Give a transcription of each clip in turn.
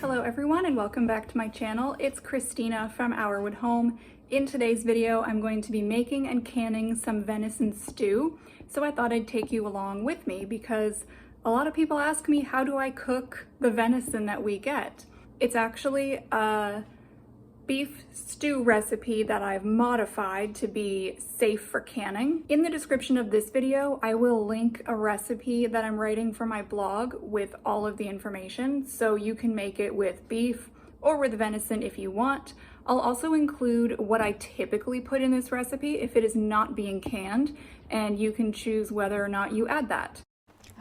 Hello everyone and welcome back to my channel. It's Christina from Our Home. In today's video, I'm going to be making and canning some venison stew. So I thought I'd take you along with me because a lot of people ask me, how do I cook the venison that we get? It's actually a beef stew recipe that I've modified to be safe for canning. In the description of this video, I will link a recipe that I'm writing for my blog with all of the information, so you can make it with beef or with venison if you want. I'll also include what I typically put in this recipe if it is not being canned, and you can choose whether or not you add that.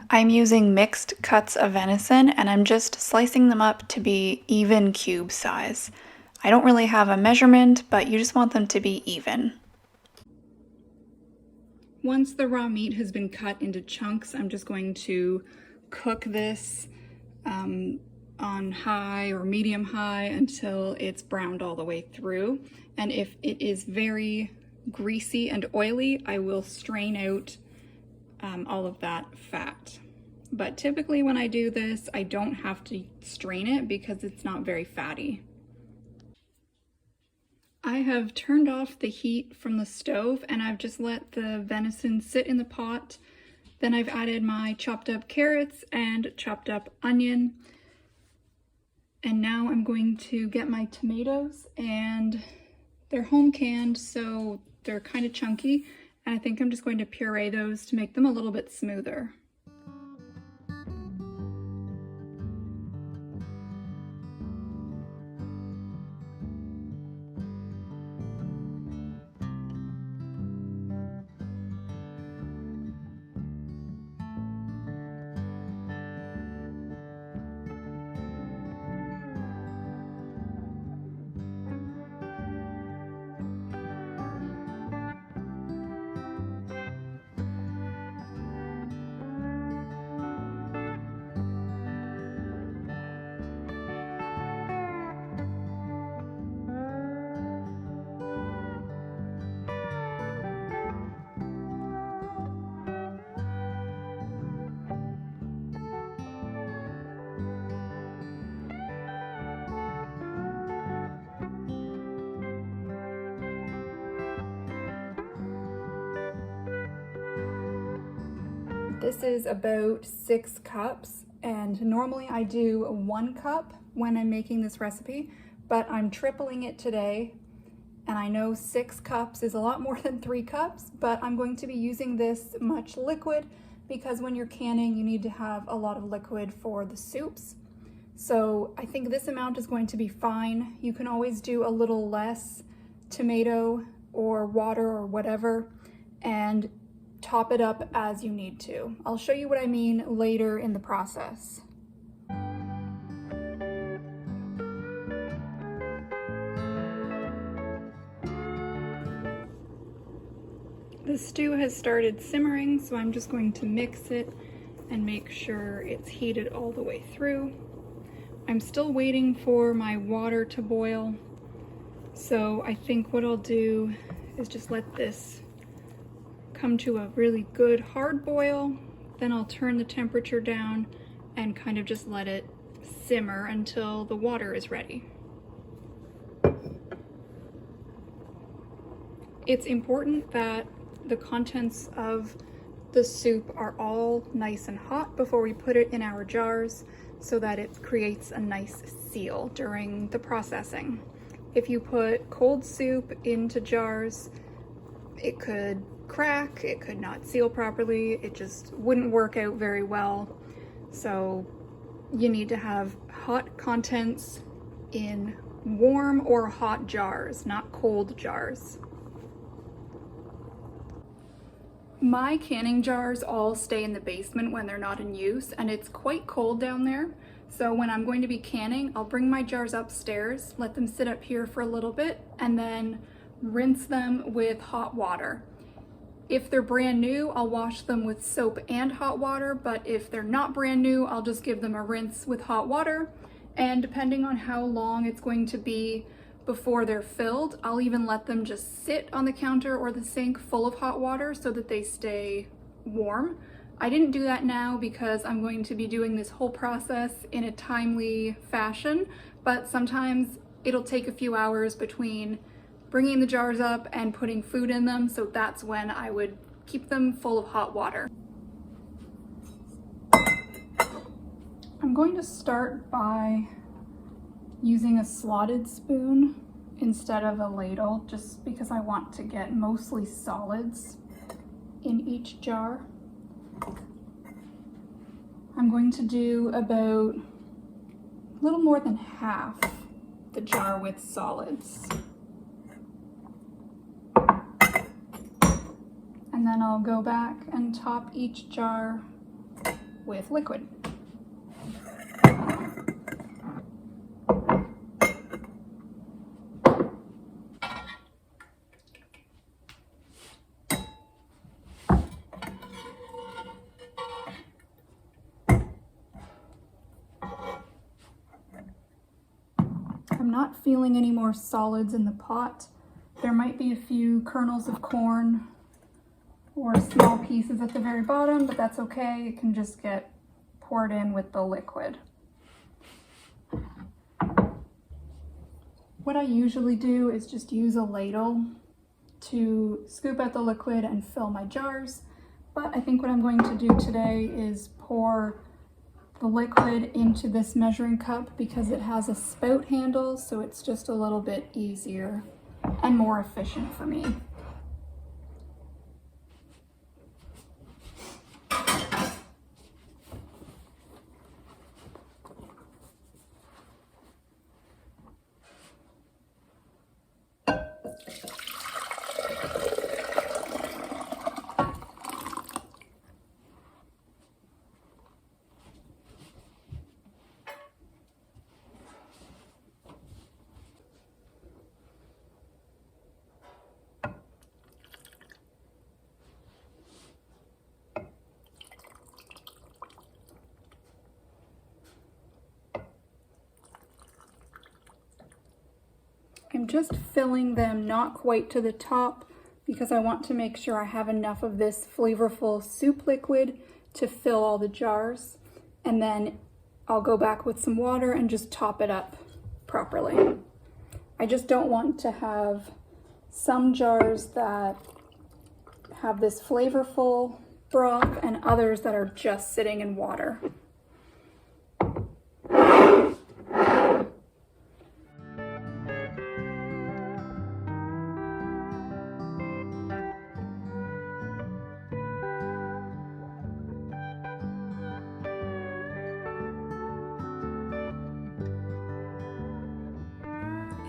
I'm using mixed cuts of venison and I'm just slicing them up to be even cube size. I don't really have a measurement, but you just want them to be even. Once the raw meat has been cut into chunks, I'm just going to cook this on high or medium high until it's browned all the way through. And if it is very greasy and oily, I will strain out all of that fat. But typically when I do this, I don't have to strain it because it's not very fatty. I have turned off the heat from the stove and I've just let the venison sit in the pot. Then I've added my chopped up carrots and chopped up onion. And now I'm going to get my tomatoes, and they're home canned, so they're kind of chunky. And I think I'm just going to puree those to make them a little bit smoother. This is about 6 cups, and normally I do 1 cup when I'm making this recipe, but I'm tripling it today, and I know 6 cups is a lot more than 3 cups, but I'm going to be using this much liquid because when you're canning, you need to have a lot of liquid for the soups. So I think this amount is going to be fine. You can always do a little less tomato or water or whatever, and top it up as you need to. I'll show you what I mean later in the process. The stew has started simmering, so I'm just going to mix it and make sure it's heated all the way through. I'm still waiting for my water to boil, so I think what I'll do is just let this come to a really good hard boil. Then I'll turn the temperature down and kind of just let it simmer until the water is ready. It's important that the contents of the soup are all nice and hot before we put it in our jars so that it creates a nice seal during the processing. If you put cold soup into jars, it could crack, it could not seal properly, it just wouldn't work out very well. So you need to have hot contents in warm or hot jars, not cold jars. My canning jars all stay in the basement when they're not in use, and it's quite cold down there. So when I'm going to be canning, I'll bring my jars upstairs, let them sit up here for a little bit, and then rinse them with hot water. If they're brand new, I'll wash them with soap and hot water, but if they're not brand new, I'll just give them a rinse with hot water. And depending on how long it's going to be before they're filled, I'll even let them just sit on the counter or the sink full of hot water so that they stay warm. I didn't do that now because I'm going to be doing this whole process in a timely fashion, but sometimes it'll take a few hours between bringing the jars up and putting food in them, so that's when I would keep them full of hot water. I'm going to start by using a slotted spoon instead of a ladle, just because I want to get mostly solids in each jar. I'm going to do about a little more than half the jar with solids. And then I'll go back and top each jar with liquid. I'm not feeling any more solids in the pot. There might be a few kernels of corn or small pieces at the very bottom, but that's okay. It can just get poured in with the liquid. What I usually do is just use a ladle to scoop out the liquid and fill my jars, but I think what I'm going to do today is pour the liquid into this measuring cup because it has a spout handle, so it's just a little bit easier and more efficient for me. I'm just filling them not quite to the top because I want to make sure I have enough of this flavorful soup liquid to fill all the jars. And then I'll go back with some water and just top it up properly. I just don't want to have some jars that have this flavorful broth and others that are just sitting in water.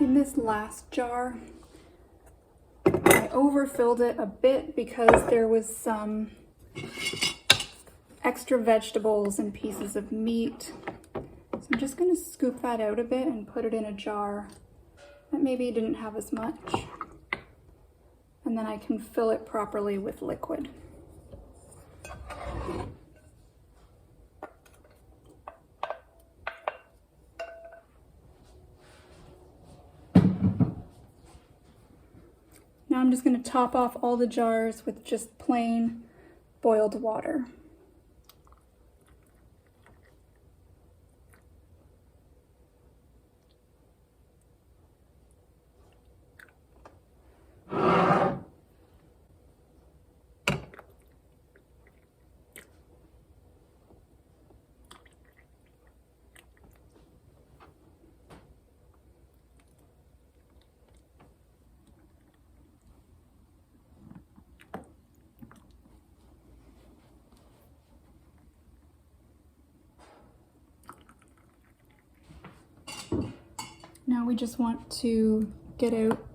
In this last jar, I overfilled it a bit because there was some extra vegetables and pieces of meat. So I'm just going to scoop that out a bit and put it in a jar that maybe didn't have as much. And then I can fill it properly with liquid. Now I'm just going to top off all the jars with just plain boiled water. Now we just want to get out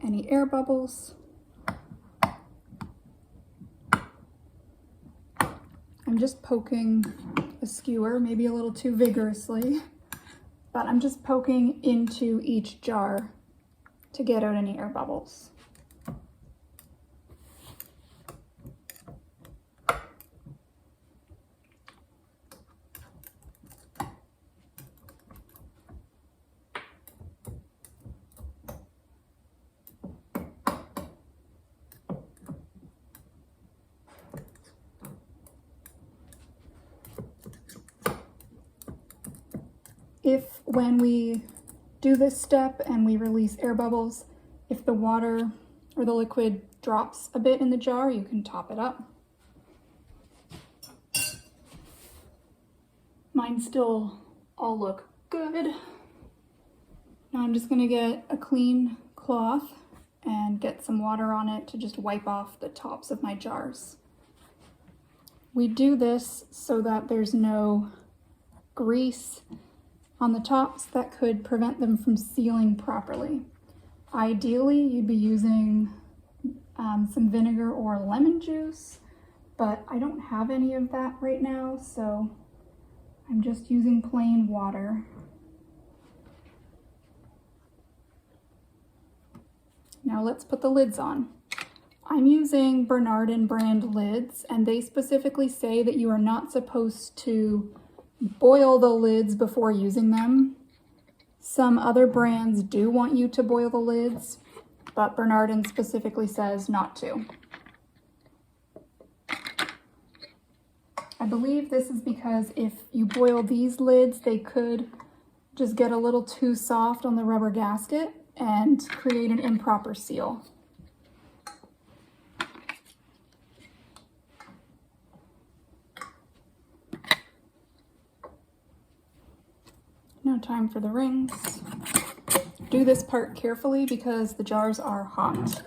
any air bubbles. I'm just poking a skewer, maybe a little too vigorously, but I'm just poking into each jar to get out any air bubbles. If when we do this step and we release air bubbles, if the water or the liquid drops a bit in the jar, you can top it up. Mine still all look good. Now I'm just gonna get a clean cloth and get some water on it to just wipe off the tops of my jars. We do this so that there's no grease on the tops that could prevent them from sealing properly. Ideally, you'd be using some vinegar or lemon juice, but I don't have any of that right now, so I'm just using plain water. Now let's put the lids on. I'm using Bernardin brand lids, and they specifically say that you are not supposed to boil the lids before using them. Some other brands do want you to boil the lids, but Bernardin specifically says not to. I believe this is because if you boil these lids, they could just get a little too soft on the rubber gasket and create an improper seal. Now time for the rings. Do this part carefully because the jars are hot.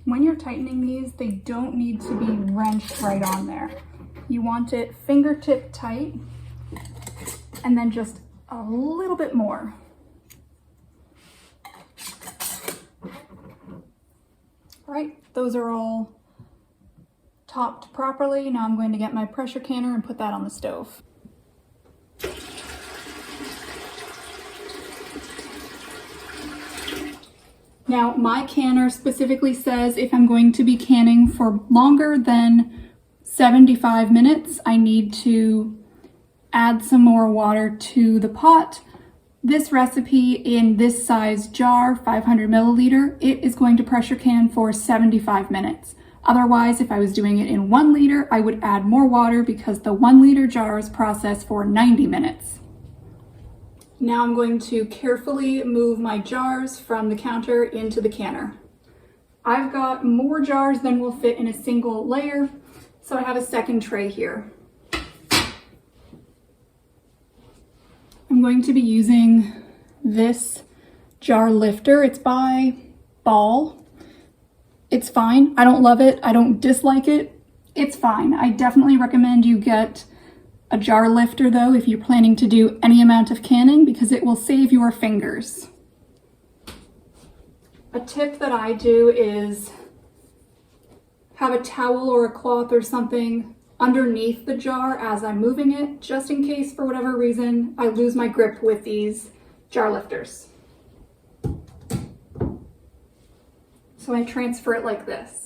When you're tightening these, they don't need to be wrenched right on there. You want it fingertip tight and then just a little bit more. All right, those are all topped properly. Now I'm going to get my pressure canner and put that on the stove. Now, my canner specifically says if I'm going to be canning for longer than 75 minutes, I need to add some more water to the pot. This recipe in this size jar, 500 milliliter, it is going to pressure can for 75 minutes. Otherwise, if I was doing it in 1 liter, I would add more water because the 1 liter jars process for 90 minutes. Now I'm going to carefully move my jars from the counter into the canner. I've got more jars than will fit in a single layer, so I have a second tray here. I'm going to be using this jar lifter. It's by Ball. It's fine. I don't love it. I don't dislike it. It's fine. I definitely recommend you get a jar lifter though if you're planning to do any amount of canning because it will save your fingers. A tip that I do is have a towel or a cloth or something underneath the jar as I'm moving it, just in case for whatever reason I lose my grip with these jar lifters. So I transfer it like this.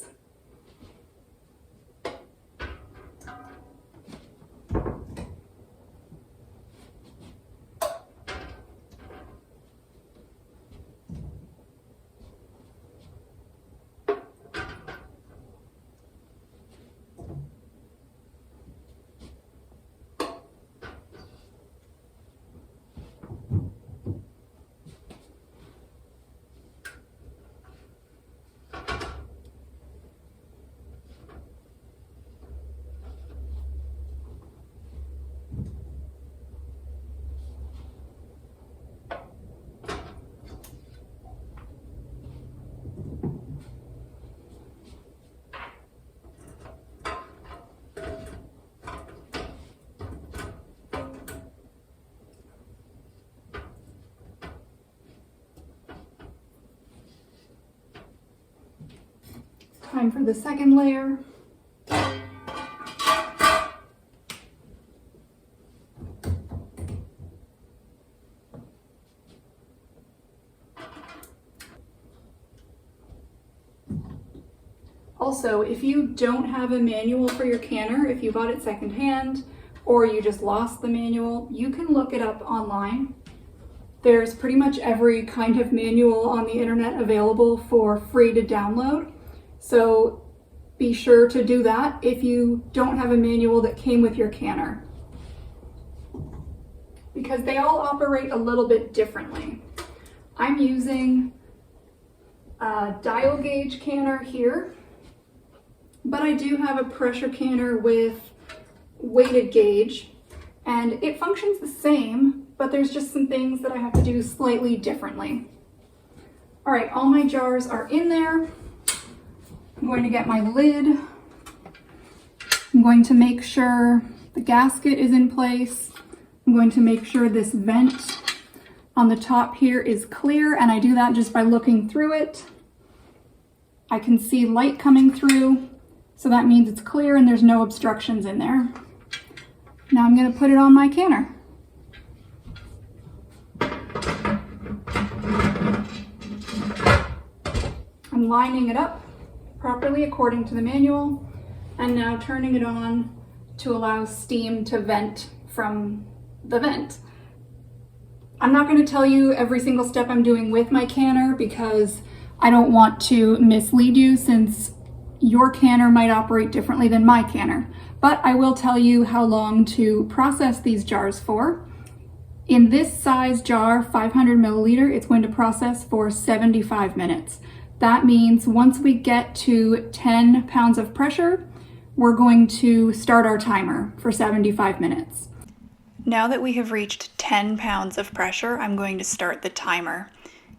Time for the second layer. Also, if you don't have a manual for your canner, if you bought it secondhand or you just lost the manual, you can look it up online. There's pretty much every kind of manual on the internet available for free to download. So be sure to do that if you don't have a manual that came with your canner, because they all operate a little bit differently. I'm using a dial gauge canner here, but I do have a pressure canner with weighted gauge, and it functions the same, but there's just some things that I have to do slightly differently. All right, all my jars are in there. I'm going to get my lid. I'm going to make sure the gasket is in place. I'm going to make sure this vent on the top here is clear, and I do that just by looking through it. I can see light coming through, so that means it's clear and there's no obstructions in there. Now I'm going to put it on my canner. I'm lining it up properly according to the manual, and now turning it on to allow steam to vent from the vent. I'm not going to tell you every single step I'm doing with my canner because I don't want to mislead you, since your canner might operate differently than my canner. But I will tell you how long to process these jars for. In this size jar, 500 milliliter, it's going to process for 75 minutes. That means once we get to 10 pounds of pressure, we're going to start our timer for 75 minutes. Now that we have reached 10 pounds of pressure, I'm going to start the timer.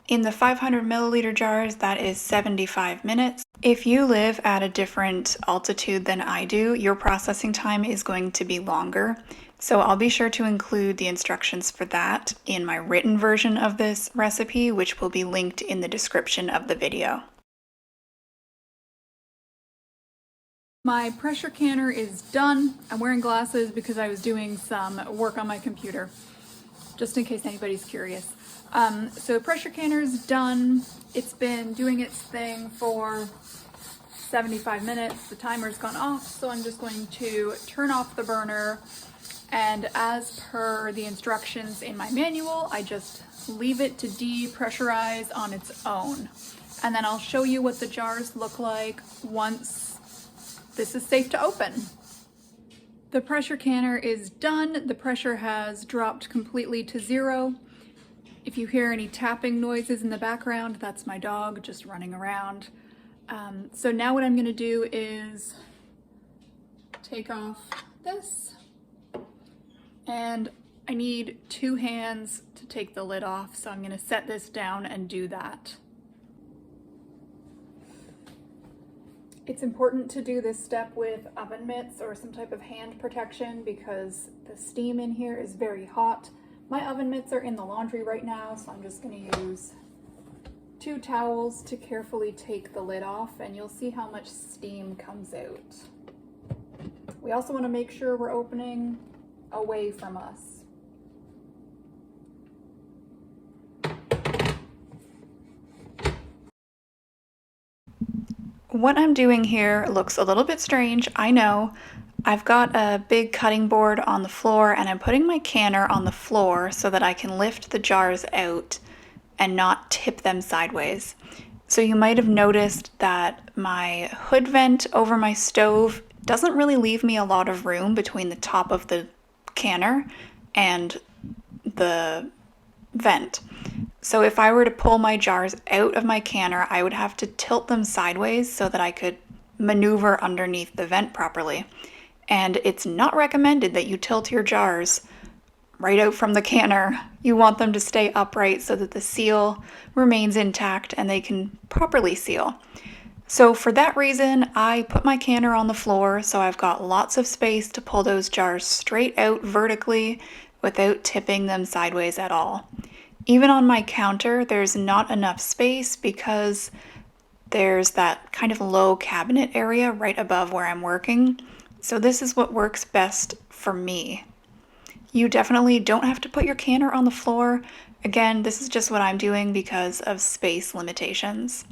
In the 500 milliliter jars, that is 75 minutes. If you live at a different altitude than I do, your processing time is going to be longer. So I'll be sure to include the instructions for that in my written version of this recipe, which will be linked in the description of the video. My pressure canner is done. I'm wearing glasses because I was doing some work on my computer, just in case anybody's curious. So the pressure canner is done. It's been doing its thing for 75 minutes. The timer's gone off, so I'm just going to turn off the burner. And as per the instructions in my manual, I just leave it to depressurize on its own. And then I'll show you what the jars look like once this is safe to open. The pressure canner is done. The pressure has dropped completely to 0. If you hear any tapping noises in the background, that's my dog just running around. So now what I'm gonna do is take off this. And I need 2 hands to take the lid off, so I'm going to set this down and do that. It's important to do this step with oven mitts or some type of hand protection because the steam in here is very hot. My oven mitts are in the laundry right now, so I'm just going to use 2 towels to carefully take the lid off, and you'll see how much steam comes out. We also want to make sure we're opening away from us. What I'm doing here looks a little bit strange, I know. I've got a big cutting board on the floor and I'm putting my canner on the floor so that I can lift the jars out and not tip them sideways. So you might have noticed that my hood vent over my stove doesn't really leave me a lot of room between the top of the canner and the vent. So if I were to pull my jars out of my canner, I would have to tilt them sideways so that I could maneuver underneath the vent properly. And it's not recommended that you tilt your jars right out from the canner. You want them to stay upright so that the seal remains intact and they can properly seal. So for that reason, I put my canner on the floor so I've got lots of space to pull those jars straight out vertically without tipping them sideways at all. Even on my counter, there's not enough space because there's that kind of low cabinet area right above where I'm working. So this is what works best for me. You definitely don't have to put your canner on the floor. Again, this is just what I'm doing because of space limitations.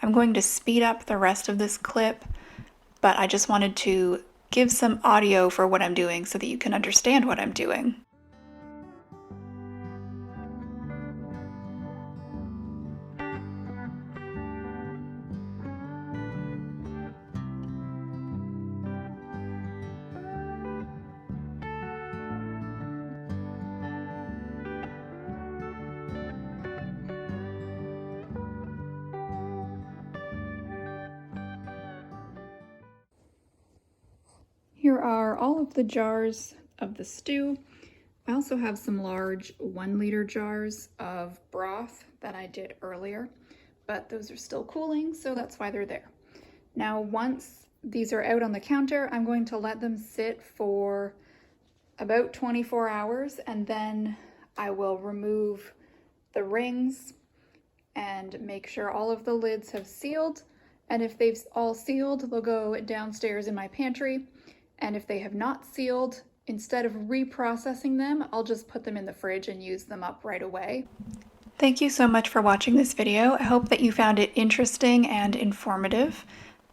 I'm going to speed up the rest of this clip, but I just wanted to give some audio for what I'm doing so that you can understand what I'm doing. Here are all of the jars of the stew. I also have some large 1-liter jars of broth that I did earlier, but those are still cooling, so that's why they're there. Now, once these are out on the counter, I'm going to let them sit for about 24 hours, and then I will remove the rings and make sure all of the lids have sealed. And if they've all sealed, they'll go downstairs in my pantry. And if they have not sealed, instead of reprocessing them, I'll just put them in the fridge and use them up right away. Thank you so much for watching this video. I hope that you found it interesting and informative.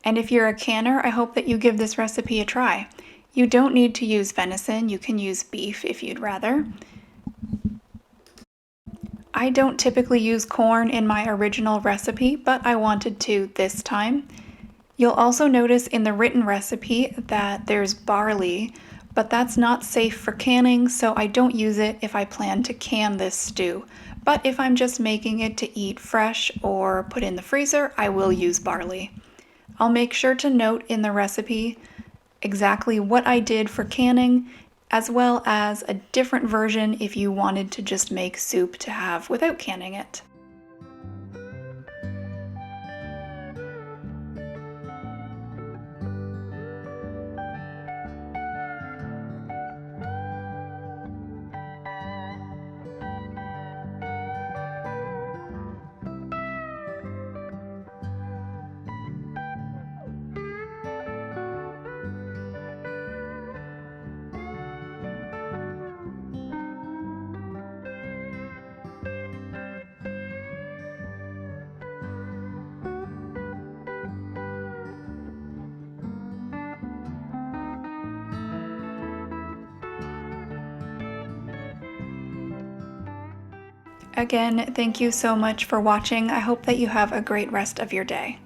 And if you're a canner, I hope that you give this recipe a try. You don't need to use venison, you can use beef if you'd rather. I don't typically use corn in my original recipe, but I wanted to this time. You'll also notice in the written recipe that there's barley, but that's not safe for canning, so I don't use it if I plan to can this stew. But if I'm just making it to eat fresh or put in the freezer, I will use barley. I'll make sure to note in the recipe exactly what I did for canning, as well as a different version if you wanted to just make soup to have without canning it. Again, thank you so much for watching. I hope that you have a great rest of your day.